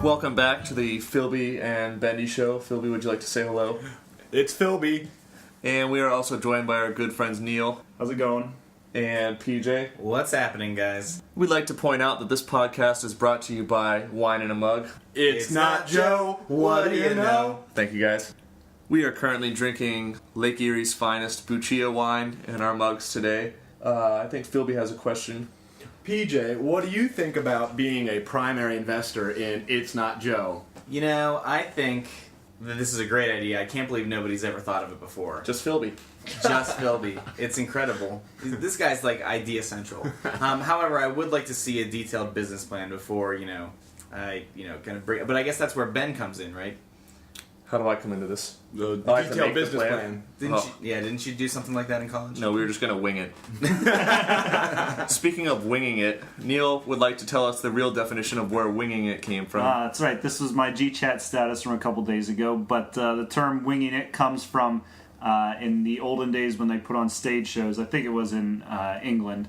Welcome back to the PhilB and BenD show. PhilB, would you like to say hello? It's PhilB. And we are also joined by our good friends Neil. How's it going? And PJ. What's happening, guys? We'd like to point out that this podcast is brought to you by Wine in a Mug. It's not Joe. What do you know? Thank you, guys. We are currently drinking Lake Erie's finest Buccia wine in our mugs today. I think PhilB has a question. PJ, what do you think about being a primary investor in It's Not Joe? You know, I think that this is a great idea. I can't believe nobody's ever thought of it before. Just PhilB. Just PhilB. It's incredible. This guy's like idea central. However, I would like to see a detailed business plan before, kind of bring. But I guess that's where Ben comes in, right? How do I come into this? The I have to detailed make the business plan. plan. Didn't you do something like that in college? No, we were just going to wing it. Speaking of winging it, Neil would like to tell us the real definition of where winging it came from. That's right. This was my GChat status from a couple days ago, but the term winging it comes from in the olden days when they put on stage shows. I think it was in England.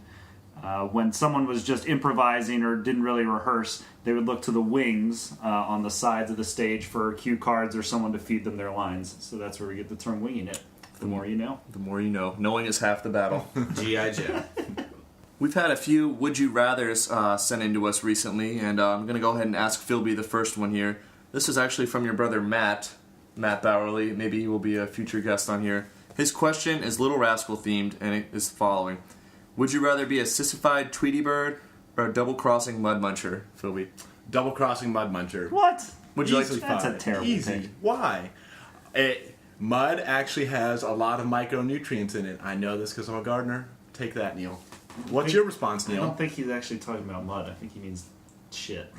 When someone was just improvising or didn't really rehearse, they would look to the wings on the sides of the stage for cue cards or someone to feed them their lines. So that's where we get the term winging it. The more you know. The more you know. Knowing is half the battle. G.I. Joe. We've had a few Would You Rathers sent in to us recently, and I'm going to go ahead and ask PhilB the first one here. This is actually from your brother Matt Bowerly. Maybe he will be a future guest on here. His question is Little Rascal themed, and it is the following. Would you rather be a sissified Tweety Bird or a double-crossing Mud Muncher, PhilB? Double-crossing Mud Muncher. What? Would you like Easily to... That's a fine. terrible Easy. pick. Why? Mud actually has a lot of micronutrients in it. I know this because I'm a gardener. Take that, Neil. What's your response, I Neil? don't think he's actually talking about mud. I think he means shit.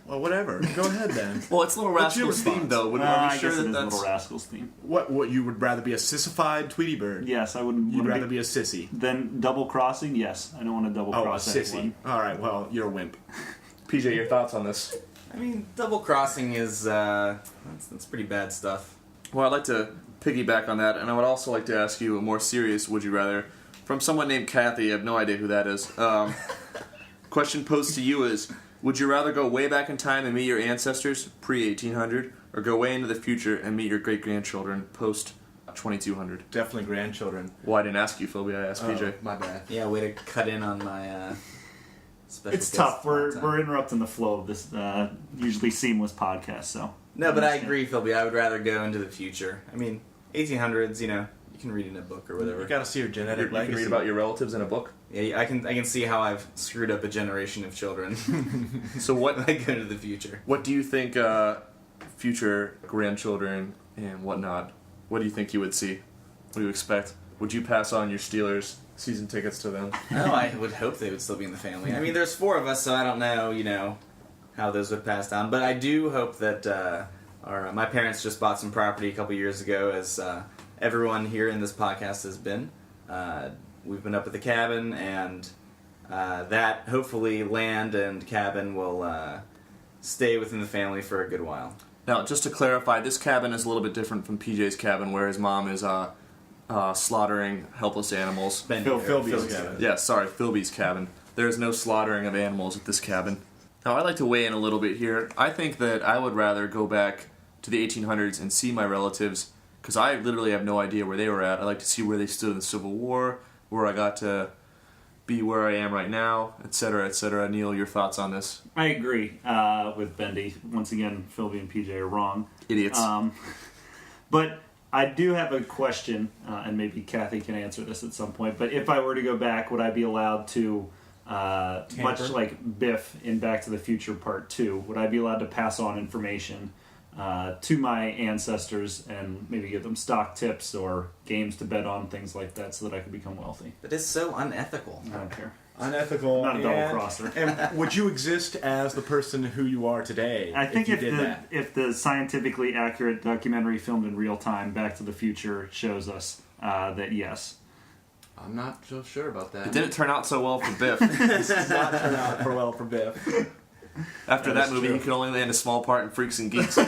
Well, whatever. Go ahead then. Well, it's Little What's your Rascals response? themed, though. Would I we be sure guess it that is that's... Little Rascals theme. What you would rather be a sissified Tweety Bird? Yes, I wouldn't. You'd rather be a sissy. Then double crossing? Yes, I don't want to double Oh, a cross sissy. anyone. All right. Well, you're a wimp. PJ, your thoughts on this? I mean, double crossing is that's pretty bad stuff. Well, I'd like to piggyback on that, and I would also like to ask you a more serious Would You Rather from someone named Kathy. I have no idea who that is. Question posed to you is, would you rather go way back in time and meet your ancestors, pre-1800, or go way into the future and meet your great-grandchildren, post-2200? Definitely grandchildren. Well, I didn't ask you, Philby. I asked PJ. My bad. Yeah, way to cut in on my special It's guest tough. content. We're interrupting the flow of this usually seamless podcast, so... No, but I agree, Philby. I would rather go into the future. I mean, 1800s, you can read in a book or whatever. You got to see your You genetic can legacy. read about your relatives in a book. Yeah, I can see how I've screwed up a generation of children. So what I go into the future. What do you think future grandchildren and whatnot, what do you think you would see? What do you expect? Would you pass on your Steelers season tickets to them? No, I would hope they would still be in the family. I mean, there's 4 of us, so I don't know, how those would pass down. But I do hope that my parents just bought some property a couple years ago, as everyone here in this podcast has been. We've been up at the cabin, and that, hopefully, land and cabin will stay within the family for a good while. Now, just to clarify, this cabin is a little bit different from PJ's cabin, where his mom is slaughtering helpless animals. PhilB's cabin. Yeah, sorry, PhilB's cabin. There is no slaughtering of animals at this cabin. Now, I'd like to weigh in a little bit here. I think that I would rather go back to the 1800s and see my relatives, because I literally have no idea where they were at. I'd like to see where they stood in the Civil War, where I got to be where I am right now, etc., etc. Neil, your thoughts on this? I agree with Bendy. Once again, PhilB and PJ are wrong. Idiots. But I do have a question, and maybe Kathy can answer this at some point, but if I were to go back, would I be allowed to, much like Biff in Back to the Future Part 2, would I be allowed to pass on information to my ancestors and maybe give them stock tips or games to bet on, things like that, so that I could become wealthy? But it's so unethical. I don't care. Unethical. Not a double-crosser. And would you exist as the person who you are today? I think if you did that? if the scientifically accurate documentary filmed in real time, Back to the Future, shows us that yes. I'm not so sure about that. It didn't turn out so well for Biff. This does not turn out for well for Biff. After that is movie, true. he could only land a small part in Freaks and Geeks.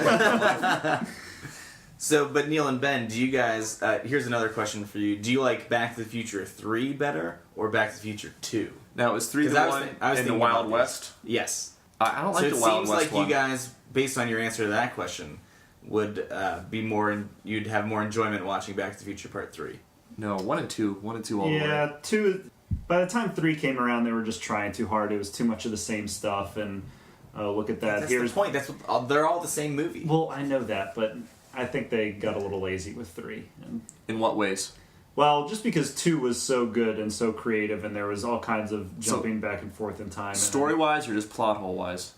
So, but Neil and Ben, do you guys, here's another question for you. Do you like Back to the Future 3 better or Back to the Future 2? Now, is 3 the 'Cause I was one think- I was in the thinking Wild about West? Yes. I don't like So the it Wild seems West like one. you guys, based on your answer to that question, would be more. You'd have more enjoyment watching Back to the Future Part 3. No, 1 and 2 all the way. Yeah, 2. By the time 3 came around, they were just trying too hard. It was too much of the same stuff, and look at that. That's the point. That's what, they're all the same movie. Well, I know that, but I think they got a little lazy with 3. And, In what ways? well, just because 2 was so good and so creative, and there was all kinds of jumping back and forth in time. Story-wise or just plot hole-wise?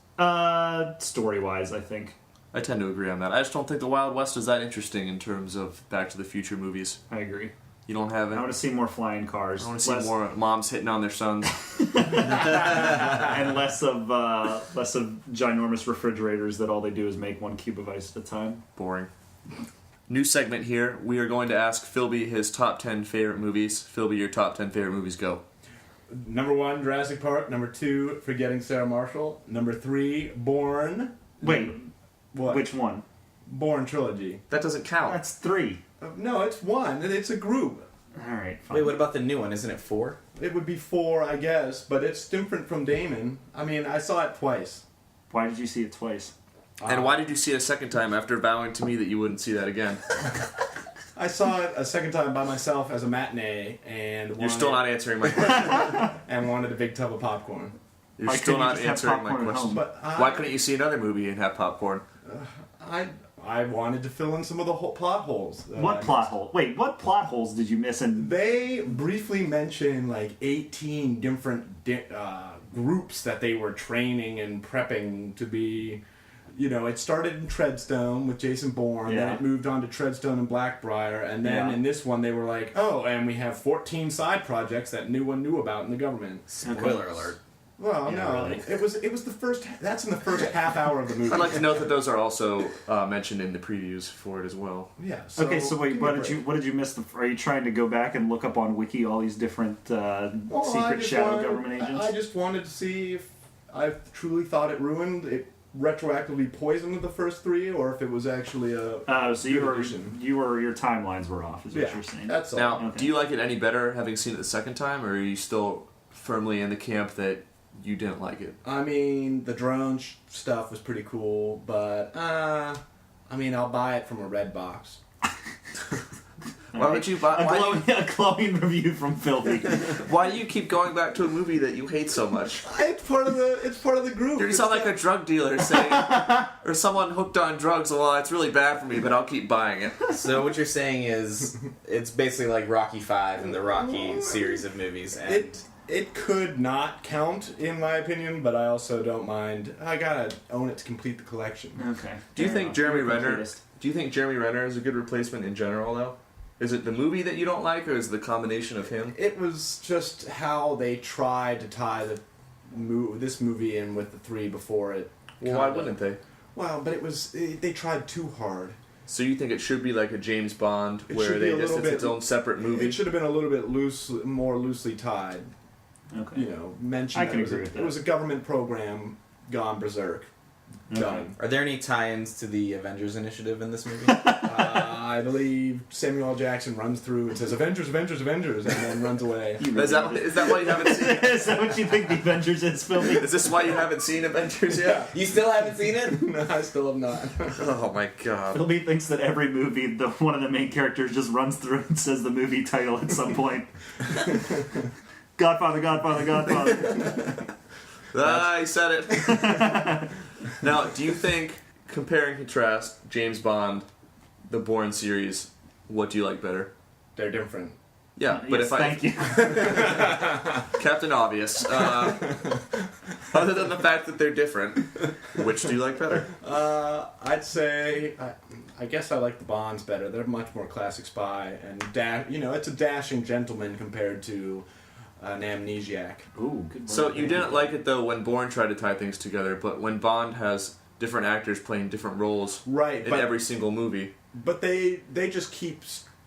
Story-wise, I think. I tend to agree on that. I just don't think the Wild West is that interesting in terms of Back to the Future movies. I agree. You don't have it? I want to see more flying cars. I want to see more moms hitting on their sons. and less of ginormous refrigerators that all they do is make 1 cube of ice at a time. Boring. New segment here. We are going to ask PhilB his top 10 favorite movies. PhilB, your top 10 favorite movies, go. Number 1, Jurassic Park. Number 2, Forgetting Sarah Marshall. Number 3, Bourne. Wait, What? which one? Bourne trilogy. That doesn't count. That's 3. No, it's 1. It's a group. All right, fine. Wait, what about the new one? Isn't it 4? It would be 4, I guess, but it's different from Damon. I mean, I saw it twice. Why did you see it twice? And why did you see it a second time after vowing to me that you wouldn't see that again? I saw it a second time by myself as a matinee, and You're still not answering my question. and wanted a big tub of popcorn. You're Why still couldn't you not just have answering my popcorn at question. home? But Why couldn't you see another movie and have popcorn? I wanted to fill in some of the plot holes. What plot hole? Wait, what plot holes did you miss? And They briefly mention like 18 different groups that they were training and prepping to be. You know, it started in Treadstone with Jason Bourne, then Yeah. it moved on to Treadstone and Blackbriar, and then Yeah. in this one they were like, oh, and we have 14 side projects that no one knew about in the government. Spoiler alert. Well, Yeah, no, really. it was the first. That's in the first half hour of the movie. I'd like to note that those are also mentioned in the previews for it as well. Yeah. okay, so wait, give me a what break. did you miss? Are you trying to go back and look up on Wiki all these different Well, I secret just shadow wanted- government agents? I just wanted to see if I truly thought it ruined it, retroactively poisoned the first 3, or if it was actually a. So you good were addition. your timelines were off, is what Yeah, you're saying. that's all. Now, Okay. do you like it any better having seen it the second time, or are you still firmly in the camp that you didn't like it? I mean, the drone stuff was pretty cool, but I mean, I'll buy it from a red box. Why would you buy? A glowing review from PhilB. Why do you keep going back to a movie that you hate so much? It's part of the group. You sound like a drug dealer saying, or someone hooked on drugs. Well, it's really bad for me, but I'll keep buying it. So what you're saying is, it's basically like Rocky V and the Rocky series of movies, and It could not count in my opinion, but I also don't mind. I gotta own it to complete the collection. Okay. Do you Fair think enough. Jeremy You're a Renner? completist. Do you think Jeremy Renner is a good replacement in general, though? Is it the movie that you don't like, or is it the combination of him? It was just how they tried to tie this movie in with the 3 before it. Well, why kinda- wouldn't they? Well, but they tried too hard. So you think it should be like a James Bond, It where should be a it's little bit- its own separate movie? It should have been a little bit more loosely tied. Okay. You know, mentioned I that can it was agree with that. It was a government program gone berserk. Done. are there any tie-ins to the Avengers Initiative in this movie? I believe Samuel L. Jackson runs through and says Avengers, Avengers, Avengers, and then runs away. Is that why you haven't seen it? Is that what you think the Avengers is, PhilB? Is this why you haven't seen Avengers yet? You still haven't seen it? No, I still have not. Oh my god. PhilB thinks that every movie, one of the main characters just runs through and says the movie title at some point. Godfather, Godfather, Godfather. Ah, he said it. Now, do you think, compare and contrast James Bond, the Bourne series, what do you like better? They're different. Yeah, but yes, thank you. Captain Obvious, other than the fact that they're different, which do you like better? I'd say I guess I like the Bonds better. They're much more classic spy, and it's a dashing gentleman compared to an amnesiac. Ooh, good So word. you didn't like it though when Bourne tried to tie things together, but when Bond has different actors playing different roles Right, in but every single movie. But they just keep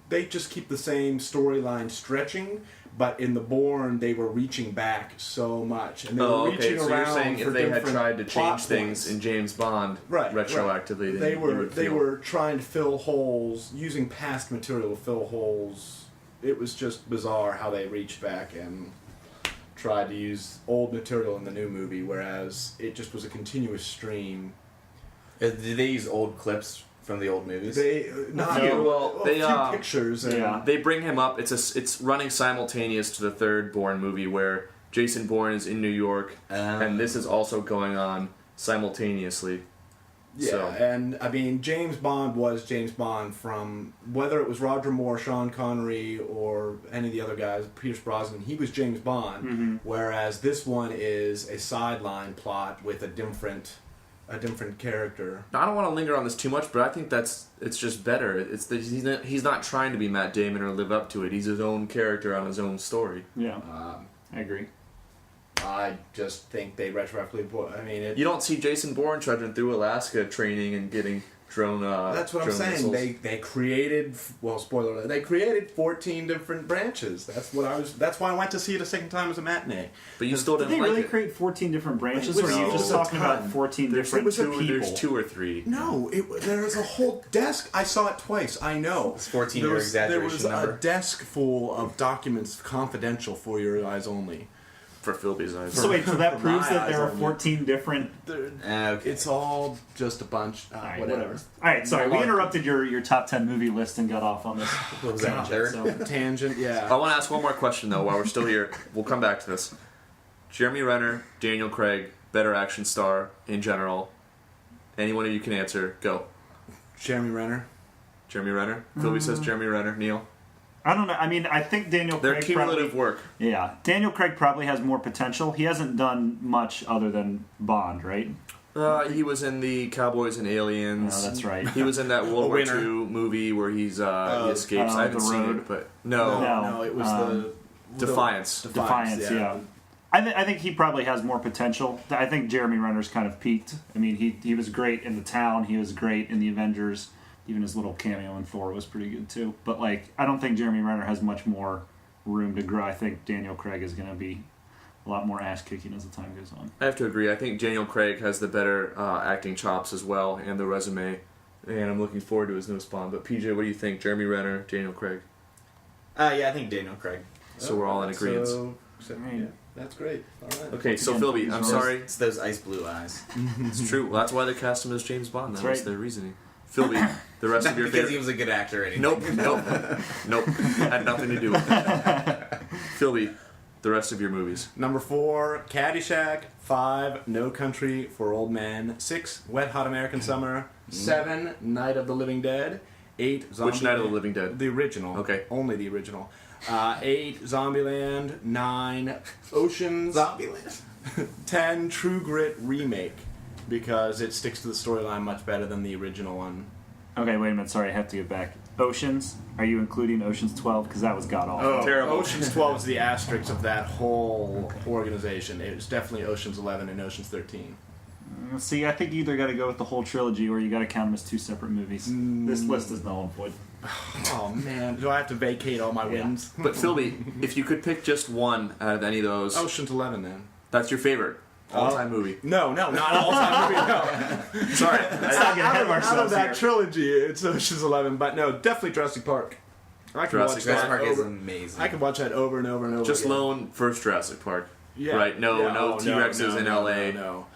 the same storyline stretching. But in the Bourne, they were reaching back so much, and they were reaching So around you're saying for if they had different tried to plot change things points. in James Bond retroactively, then they you were would they feel- were trying to fill holes using past material to fill holes. It was just bizarre how they reached back, and tried to use old material in the new movie, whereas it just was a continuous stream. Did they use old clips from the old movies? They not few. Well, they, a few pictures. And yeah. They bring him up. It's running simultaneous to the third Bourne movie where Jason Bourne is in New York, and this is also going on simultaneously. Yeah, So. and I mean, James Bond was James Bond from whether it was Roger Moore, Sean Connery, or any of the other guys, Pierce Brosnan, he was James Bond, whereas this one is a sideline plot with a different character. I don't want to linger on this too much, but I think it's just better. It's that he's not trying to be Matt Damon or live up to it. He's his own character on his own story. Yeah, I agree. I just think they retroactively put. I mean, You don't see Jason Bourne trudging through Alaska training and getting drone. that's what I'm drone saying. missiles. They created, well, spoiler alert, they created 14 different branches. That's why I went to see it a second time as a matinee. But you still Did didn't they like really it. create 14 different branches, It or was- are you it just was a talking about ton. 14 There's- different it was a- people? There's 2 or 3. No, there was a whole desk. I saw it twice. I know. It's 14 There your was- There was exaggeration number. a desk full of documents, confidential for your eyes only. For PhilB's eyes. So wait, so that For proves my that there eyes are only. 14 different... Okay. It's all just a bunch. Alright, Whatever. All right, sorry, we interrupted your top 10 movie list and got off on this. What was that, third? So, Tangent. Yeah. I want to ask one more question though while we're still here. We'll come back to this. Jeremy Renner, Daniel Craig, better action star in general. Any one of you can answer. Go. Jeremy Renner. Jeremy Renner. PhilB says Jeremy Renner. Neil. I don't know. I mean, I think Daniel Their Craig cumulative probably... work. Yeah, Daniel Craig probably has more potential. He hasn't done much other than Bond, right? He was in the Cowboys and Aliens. No, that's right. He was in that World War winner. II movie where he escapes. I haven't The seen Road. it, but no. No. It was Defiance. Defiance, yeah. I think he probably has more potential. I think Jeremy Renner's kind of peaked. I mean, he was great in The Town. He was great in The Avengers. Even his little cameo in Thor was pretty good too. But like, I don't think Jeremy Renner has much more room to grow. I think Daniel Craig is going to be a lot more ass kicking as the time goes on. I have to agree. I think Daniel Craig has the better acting chops as well and the resume. And I'm looking forward to his newest Bond. But PJ, what do you think? Jeremy Renner, Daniel Craig. Yeah, I think Daniel Craig. So we're all in agreement. Yeah, that's great. All right. Okay, so Again, PhilB, I'm sorry. It's those ice blue eyes. It's true. Well, that's why they cast him as James Bond. That That's was right. their reasoning. PhilB, the rest Not of your because favorite. he was a good actor or anything. Nope. Had nothing to do with it. PhilB, the rest of your movies. Number 4, Caddyshack. 5, No Country for Old Men. 6, Wet Hot American Summer. 7, Night of the Living Dead. 8, Zombie Which Night of the Living Dead? The original. Okay. Only the original. 8, Zombieland. 9, Oceans. Zombieland. 10, True Grit Remake. Because it sticks to the storyline much better than the original one. Okay, wait a minute. Sorry, I have to get back. Oceans? Are you including Oceans 12? Because that was god awful. Terrible. Oceans 12 is the asterisk of that whole organization. It's definitely Oceans 11 and Oceans 13. See, I think you either got to go with the whole trilogy or you got to count them as 2 separate movies. This list is null and void. Oh man, do I have to vacate all my wins? But PhilB, if you could pick just one out of any of those, Oceans 11 then. that's your favorite all-time movie. No, not an all-time movie. No. Sorry. Let's not get ahead of Out of ourselves that here. trilogy, it's Oceans 11, but no, definitely Jurassic Park. I can Jurassic watch Jurassic that Park is over. amazing. I can watch that over and over and over. Just again. lone first Jurassic Park. Yeah. Right, no Yeah, T-Rexes in LA. No.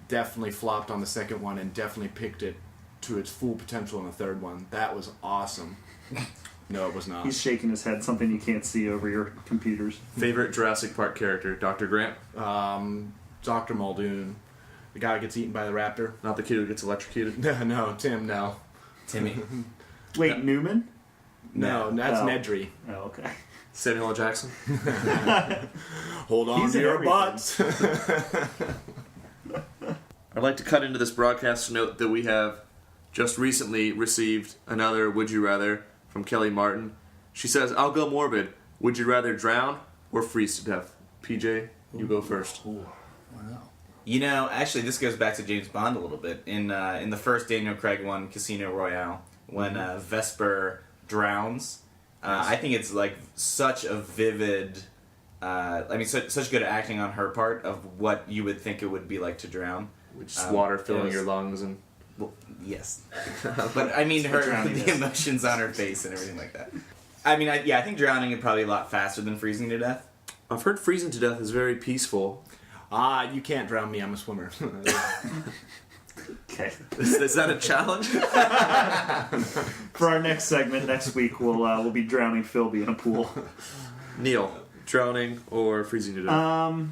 Definitely flopped on the second one and definitely picked it to its full potential in the third one. That was awesome. No, it was not. He's shaking his head, something you can't see over your computers. Favorite Jurassic Park character, Dr. Grant? Dr. Muldoon. The guy who gets eaten by the raptor. Not the kid who gets electrocuted. No, Tim, no. Timmy. Wait, Newman? No, that's Oh. Nedry. Oh, okay. Samuel L. Jackson? Hold on He's to in your everything. butts. I'd like to cut into this broadcast to note that we have just recently received another Would You Rather from Kelly Martin. She says, I'll go morbid. Would you rather drown or freeze to death? PJ, you go first. You know, actually, this goes back to James Bond a little bit. In the first Daniel Craig one, Casino Royale, when Vesper drowns, I think it's like such a vivid. Such good acting on her part of what you would think it would be like to drown. Which is water it filling was- your lungs and... Well, yes, but I mean her drowning the is. emotions on her face and everything like that. I mean, I think drowning is probably a lot faster than freezing to death. I've heard freezing to death is very peaceful. You can't drown me. I'm a swimmer. Okay. Is that a challenge? For our next segment next week, we'll be drowning PhilB in a pool. Neil, drowning or freezing to death?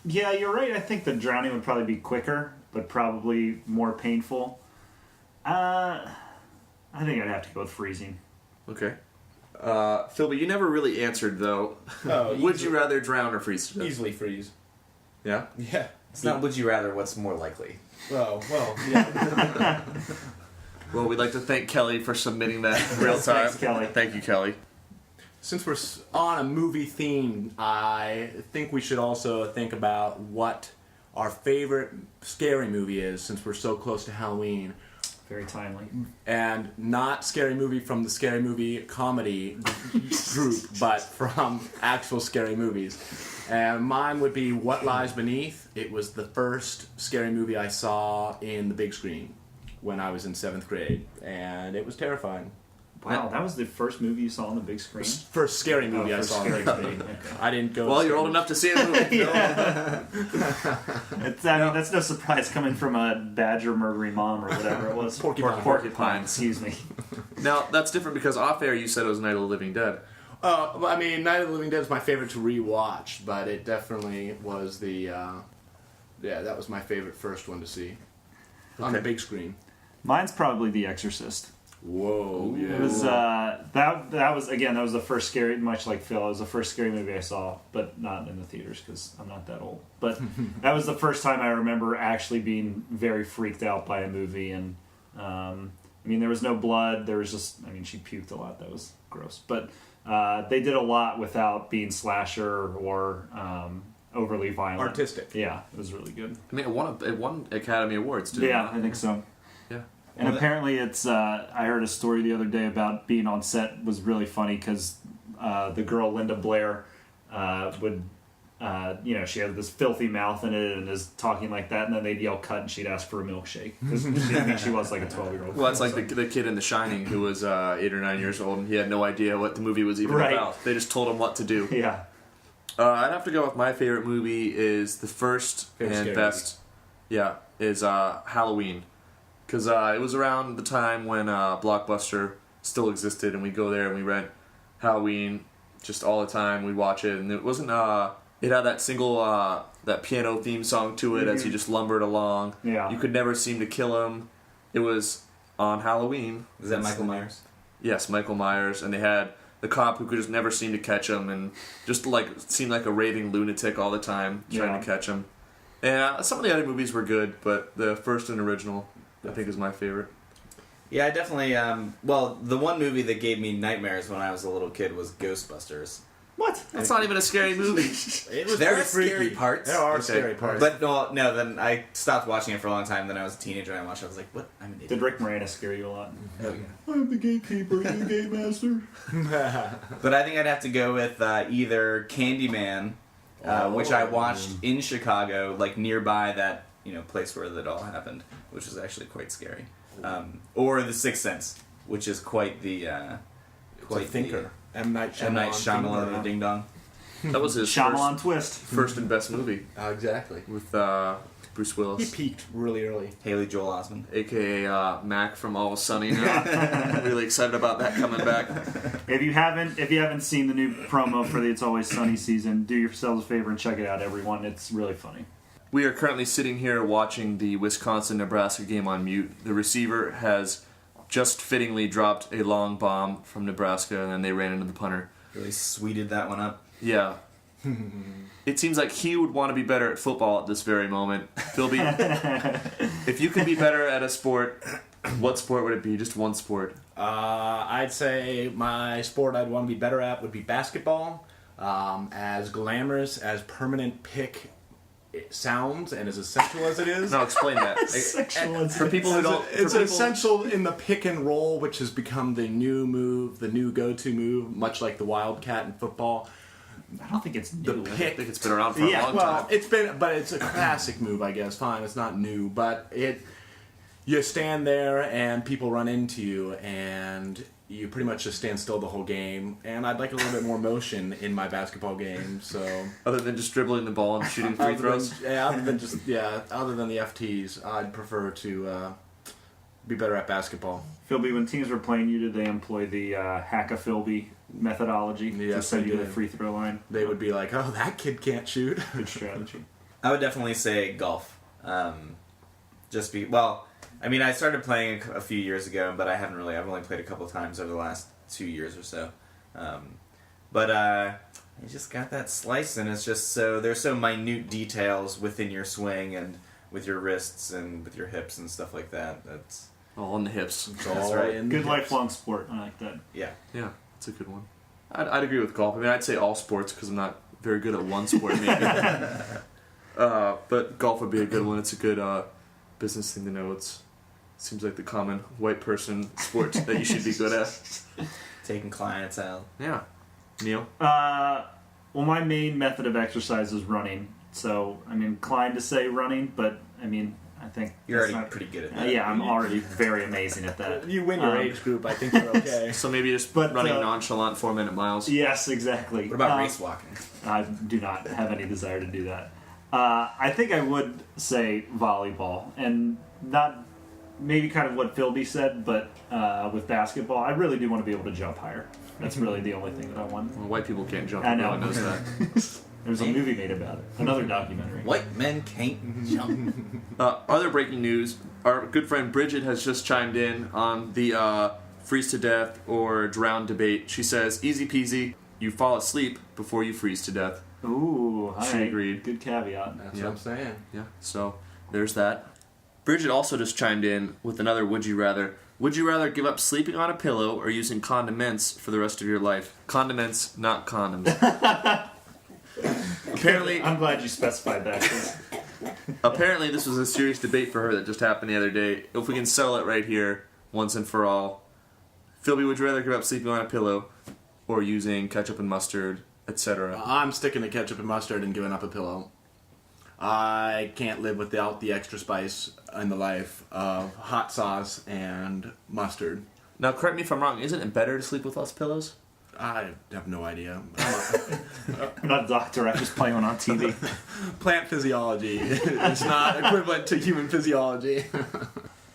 Yeah, you're right. I think the drowning would probably be quicker, but probably more painful. I think I'd have to go with freezing. Okay. Philby, you never really answered, though. Oh, Would you rather drown or freeze to death? Easily freeze. Yeah? Yeah. It's not would you rather, what's more likely? Well, yeah. Well, we'd like to thank Kelly for submitting that real time. Thanks, Kelly. Thank you, Kelly. Since we're on a movie theme, I think we should also think about what our favorite scary movie is, since we're so close to Halloween. Very timely. And not scary movie from the scary movie comedy group, but from actual scary movies. And mine would be What Lies Beneath. It was the first scary movie I saw in the big screen when I was in 7th grade, and it was terrifying. Wow, that was the first movie you saw on the big screen? First scary movie I saw in the big screen. I didn't go. Well, you're old enough to see a movie. I mean, that's no surprise coming from a badger murdering mom or whatever it was. Porcupine. Excuse me. Now, that's different because off air you said it was Night of the Living Dead. I mean, Night of the Living Dead is my favorite to rewatch, but it definitely was the. That was my favorite first one to see on the big screen. Mine's probably The Exorcist. Whoa! Yeah. It was that was the first scary, much like Phil. It was the first scary movie I saw, but not in the theaters because I'm not that old. But that was the first time I remember actually being very freaked out by a movie. And I mean, there was no blood. There was just, I mean, she puked a lot. That was gross. But they did a lot without being slasher or overly violent. Artistic. Yeah, it was really good. I mean, it won Academy Awards, too. Yeah, I think so. Yeah. And apparently it's, I heard a story the other day about being on set was really funny because the girl Linda Blair would, she had this filthy mouth in it and is talking like that, and then they'd yell cut and she'd ask for a milkshake because she was like a 12-year-old. Well, that's like the kid in The Shining who was 8 or 9 years old and he had no idea what the movie was even about. They just told him what to do. Yeah. I'd have to go with my favorite movie is the first and best. Movie. Yeah, is Halloween. Because it was around the time when Blockbuster still existed, and we'd go there and we rent Halloween just all the time. We'd watch it, and it wasn't. It had that single, that piano theme song to it as you just lumbered along. Yeah. You could never seem to kill him. It was on Halloween. Is that Michael Myers? Yes, Michael Myers, and they had the cop who could just never seem to catch him, and just like seemed like a raving lunatic all the time trying to catch him. And some of the other movies were good, but the first and original, I think, is my favorite. Yeah, I definitely. Well, the one movie that gave me nightmares when I was a little kid was Ghostbusters. What? That's not even a scary movie. It was there are pretty scary freaky. parts. There are scary parts. But no, then I stopped watching it for a long time. Then I was a teenager and I watched it. I was like, what? I'm an idiot. Did Rick Moranis scare you a lot? Oh, yeah. I'm the gatekeeper, you the gate master. But I think I'd have to go with either Candyman, which I watched in Chicago, like nearby that place where it all happened, which was actually quite scary. Or The Sixth Sense, which is quite the thinker. M. Night Shyamalan and Ding Dong. That was his Shyamalan twist. first and best movie Exactly. with Bruce Willis. He peaked really early. Haley Joel Osment. AKA Mac from Always Sunny now. Really excited about that coming back. If you haven't seen the new promo for the It's Always Sunny season, do yourselves a favor and check it out, everyone. It's really funny. We are currently sitting here watching the Wisconsin-Nebraska game on mute. The receiver has just fittingly dropped a long bomb from Nebraska, and then they ran into the punter. Really sweeted that one up. Yeah. It seems like he would want to be better at football at this very moment. Philby, if you could be better at a sport, what sport would it be? Just one sport. I'd say my sport I'd want to be better at would be basketball. As glamorous as permanent pick it sounds and as essential as it is. No, explain that. For people who don't... It's essential in the pick and roll, which has become the new move, the new go-to move, much like the Wildcat in football. I don't think it's new. I think it's been around for a long time. It's a classic move, I guess. Fine, it's not new, but you stand there and people run into you, and you pretty much just stand still the whole game, and I'd like a little bit more motion in my basketball game. So Other than just dribbling the ball and shooting free throws. other than the FTs, I'd prefer to be better at basketball. PhilB, when teams were playing you, did they employ the hack a PhilB methodology to Yes, send they you to the did. free throw line? They would be like, "Oh, that kid can't shoot." Good strategy. I would definitely say golf. I started playing a few years ago, but I've only played a couple of times over the last 2 years or so. You just got that slice, and it's just there's so minute details within your swing and with your wrists and with your hips and stuff like that. That's All on the hips. It's That's all right. in the Good hips. lifelong sport. I like that. yeah. Yeah, it's a good one. I'd agree with golf. I mean, I'd say all sports because I'm not very good at one sport, maybe. But golf would be a good one. It's a good business thing to know. It seems like the common white person sport that you should be good at. Taking clients out. Yeah. Neil? Well, my main method of exercise is running. So I'm inclined to say running, but I mean, I think You're that's already not- pretty good at that. yeah, I'm already very amazing at that. You win your age group, I think you're okay. So maybe just But, running nonchalant 4-minute miles. Yes, exactly. What about race walking? I do not have any desire to do that. I think I would say volleyball, and not maybe kind of what PhilB said, but with basketball, I really do want to be able to jump higher. That's really the only thing that I want. Well, white people can't jump. I know. Everyone knows that. There's a movie made about it, another documentary. White men can't jump. Other breaking news, our good friend Bridget has just chimed in on the freeze to death or drown debate. She says, easy peasy, you fall asleep before you freeze to death. Ooh, all She right. agreed. Good caveat. That's Yeah. what I'm saying. Yeah, so there's that. Bridget also just chimed in with another would you rather. Would you rather give up sleeping on a pillow or using condiments for the rest of your life? Condiments, not condoms. Apparently, I'm glad you specified that. 'Cause apparently this was a serious debate for her that just happened the other day. If we can settle it right here, once and for all. PhilB, would you rather give up sleeping on a pillow or using ketchup and mustard, etc.? I'm sticking to ketchup and mustard and giving up a pillow. I can't live without the extra spice in the life of hot sauce and mustard. Now, correct me if I'm wrong, isn't it better to sleep with less pillows? I have no idea. I'm not a doctor. I just play one on TV. Plant physiology is not equivalent to human physiology.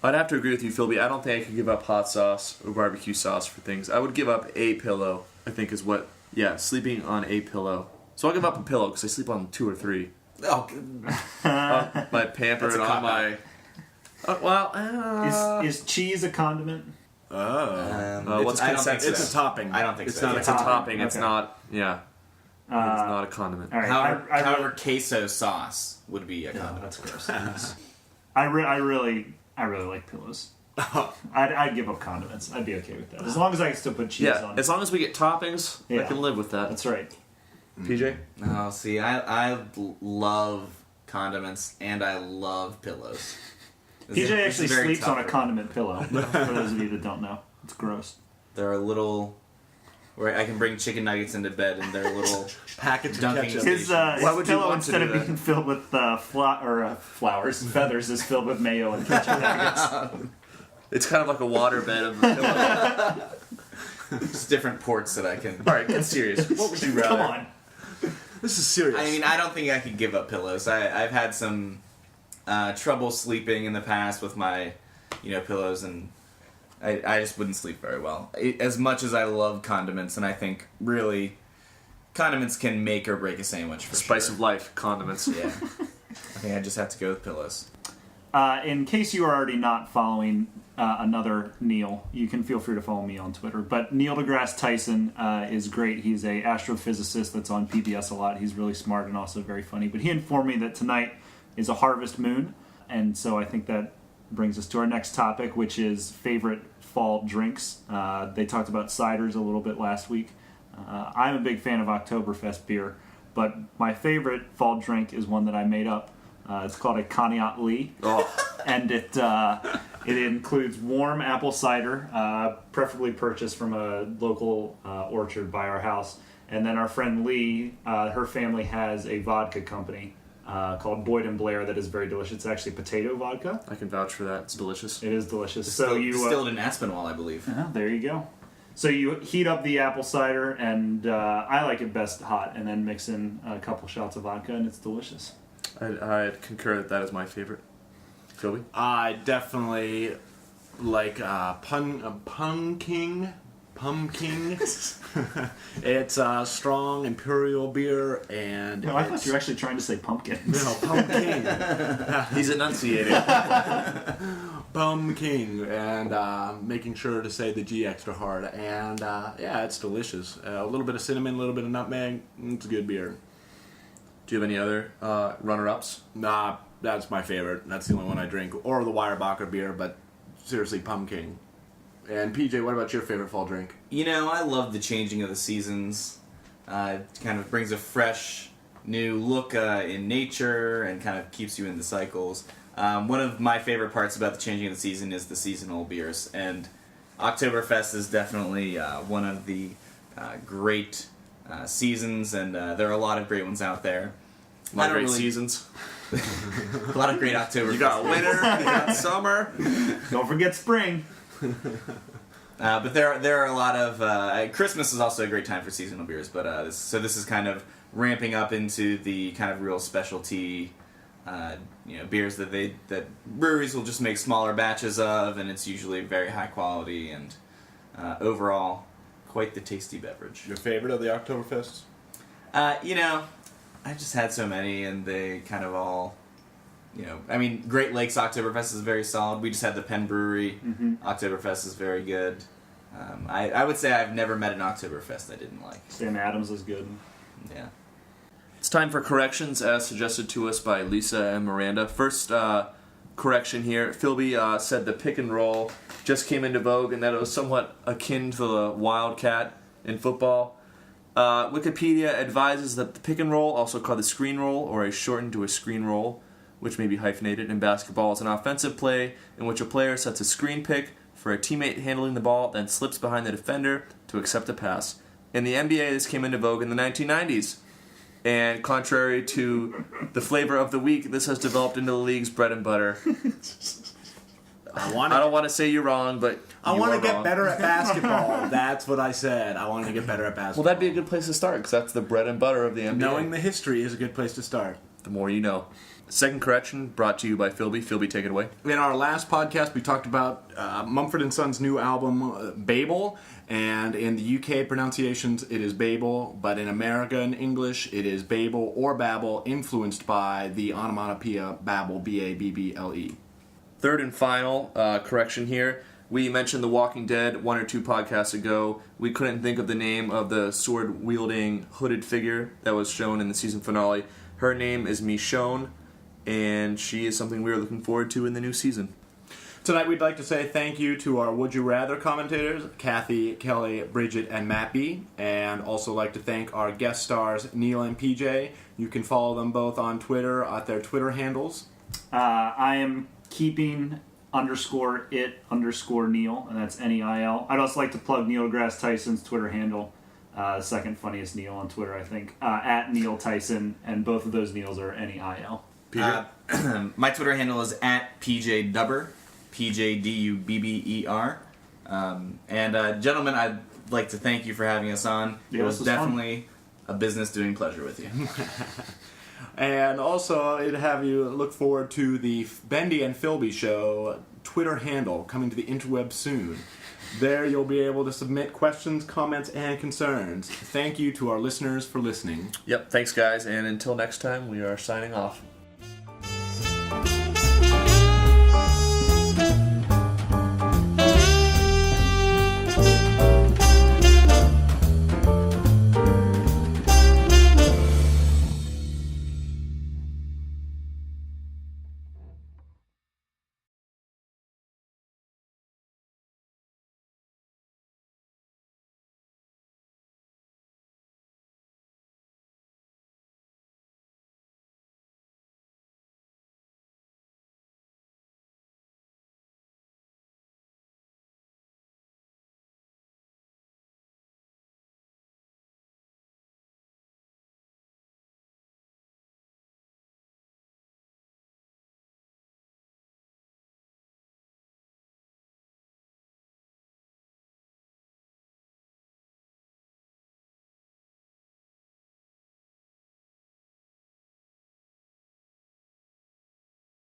I'd have to agree with you, PhilB. I don't think I could give up hot sauce or barbecue sauce for things. I would give up a pillow, I think is what... Yeah, sleeping on a pillow. So I'll give up a pillow because I sleep on 2 or 3. Oh, My pampered That's a on my... Is cheese a condiment? what's I don't think consensus? It's a topping. I don't think it's so. Not It's a a topping. It's Okay. not... Yeah. It's not a condiment. All right. However, queso sauce would be a No, condiment. that's gross. I really like pillows. I'd give up condiments. I'd be okay with that as long as I can still put cheese Yeah, on. as long as we get toppings, I Yeah. can live with that. That's right. PJ? Oh, see, I love condiments and I love pillows. PJ actually very sleeps on a tough. condiment pillow. For those of you that don't know, it's gross. There are little where I can bring chicken nuggets into bed and they're little package of dunking ketchup. His, Why his would you pillow, want to instead do of that? being filled with flowers, feathers, is filled with mayo and ketchup packets. It's kind of like a water bed of the pillow. just different ports that I can. Alright, get serious. What would you rather? Come on. This is serious. I mean, I don't think I could give up pillows. I've had some trouble sleeping in the past with my, pillows, and I just wouldn't sleep very well. As much as I love condiments, and I think really condiments can make or break a sandwich. For Spice sure. of life, condiments. Yeah, I think I just have to go with pillows. In case you are already not following another Neil, you can feel free to follow me on Twitter. But Neil deGrasse Tyson is great. He's a astrophysicist that's on PBS a lot. He's really smart and also very funny. But he informed me that tonight is a harvest moon, and so I think that brings us to our next topic, which is favorite fall drinks. They talked about ciders a little bit last week. I'm a big fan of Oktoberfest beer, but my favorite fall drink is one that I made up. It's called a Cognac Lee, and it includes warm apple cider, preferably purchased from a local orchard by our house. And then our friend Lee, her family has a vodka company called Boyd and Blair that is very delicious. It's actually potato vodka. I can vouch for that. It's delicious. It is delicious. So you distilled in Aspinwall, I believe. there you go. So you heat up the apple cider, and I like it best hot, and then mix in a couple shots of vodka, and it's delicious. I concur that is my favorite. PhilB? I definitely like pumpkin. It's a strong imperial beer, and No, I thought you were actually trying to say pumpkin. no pumpkin. He's enunciating. Pumpkin, and making sure to say the G extra hard. And yeah, it's delicious. A little bit of cinnamon, a little bit of nutmeg. It's a good beer. Do you have any other runner-ups? Nah, that's my favorite. That's the only one I drink. Or the Weyerbacher beer, but seriously, pumpkin. And PJ, what about your favorite fall drink? You know, I love the changing of the seasons. It kind of brings a fresh, new look in nature and kind of keeps you in the cycles. One of my favorite parts about the changing of the season is the seasonal beers. And Oktoberfest is definitely one of the great seasons, and there are a lot of great ones out there. A lot of great seasons. A lot of great Oktoberfest. You got winter, you got summer. Don't forget spring. But there are a lot of Christmas is also a great time for seasonal beers. But this is kind of ramping up into the kind of real specialty, beers that breweries will just make smaller batches of, and it's usually very high quality and overall quite the tasty beverage. Your favorite of the Oktoberfests? I've just had so many, and they kind of all. Great Lakes Oktoberfest is very solid. We just had the Penn Brewery. Oktoberfest is very good. I would say I've never met an Oktoberfest I didn't like. Sam Adams is good. Yeah. It's time for corrections as suggested to us by Lisa and Miranda. First correction here. PhilB said the pick and roll just came into vogue and that it was somewhat akin to the wildcat in football. Wikipedia advises that the pick and roll, also called the screen roll or a shortened to a screen roll, which may be hyphenated in basketball, is an offensive play in which a player sets a screen pick for a teammate handling the ball, then slips behind the defender to accept a pass. In the NBA, this came into vogue in the 1990s. And contrary to the flavor of the week, this has developed into the league's bread and butter. I don't want to say you're wrong, but I want to get wrong. better at basketball. That's what I said. I want to get better at basketball. Well, that'd be a good place to start, because that's the bread and butter of the NBA. Knowing the history is a good place to start. The more you know. Second correction brought to you by PhilB. PhilB, take it away. In our last podcast, we talked about Mumford & Sons' new album, Babel, and in the UK pronunciations, it is Babel, but in American English, it is Babel or Babel, influenced by the onomatopoeia Babel, B-A-B-B-L-E. Third and final correction here. We mentioned The Walking Dead 1 or 2 podcasts ago. We couldn't think of the name of the sword-wielding hooded figure that was shown in the season finale. Her name is Michonne, and she is something we're looking forward to in the new season. Tonight we'd like to say thank you to our Would You Rather commentators, Kathy, Kelly, Bridget, and Matt B. And also like to thank our guest stars, Neil and PJ. You can follow them both on Twitter at their Twitter handles. I am keeping _it_Neil, and that's Neil. I'd also like to plug Neil deGrasse Tyson's Twitter handle. Second funniest Neil on Twitter, I think. At Neil Tyson, and both of those Neils are Neil. My Twitter handle is at PJDubber, PJDUBBER. And gentlemen, I'd like to thank you for having us on. Yeah, it was this was definitely a business doing pleasure with you. And also, I'd have you look forward to the BenD and PhilB show Twitter handle coming to the interweb soon. There you'll be able to submit questions, comments, and concerns. Thank you to our listeners for listening. Yep, thanks guys, and until next time, we are signing off.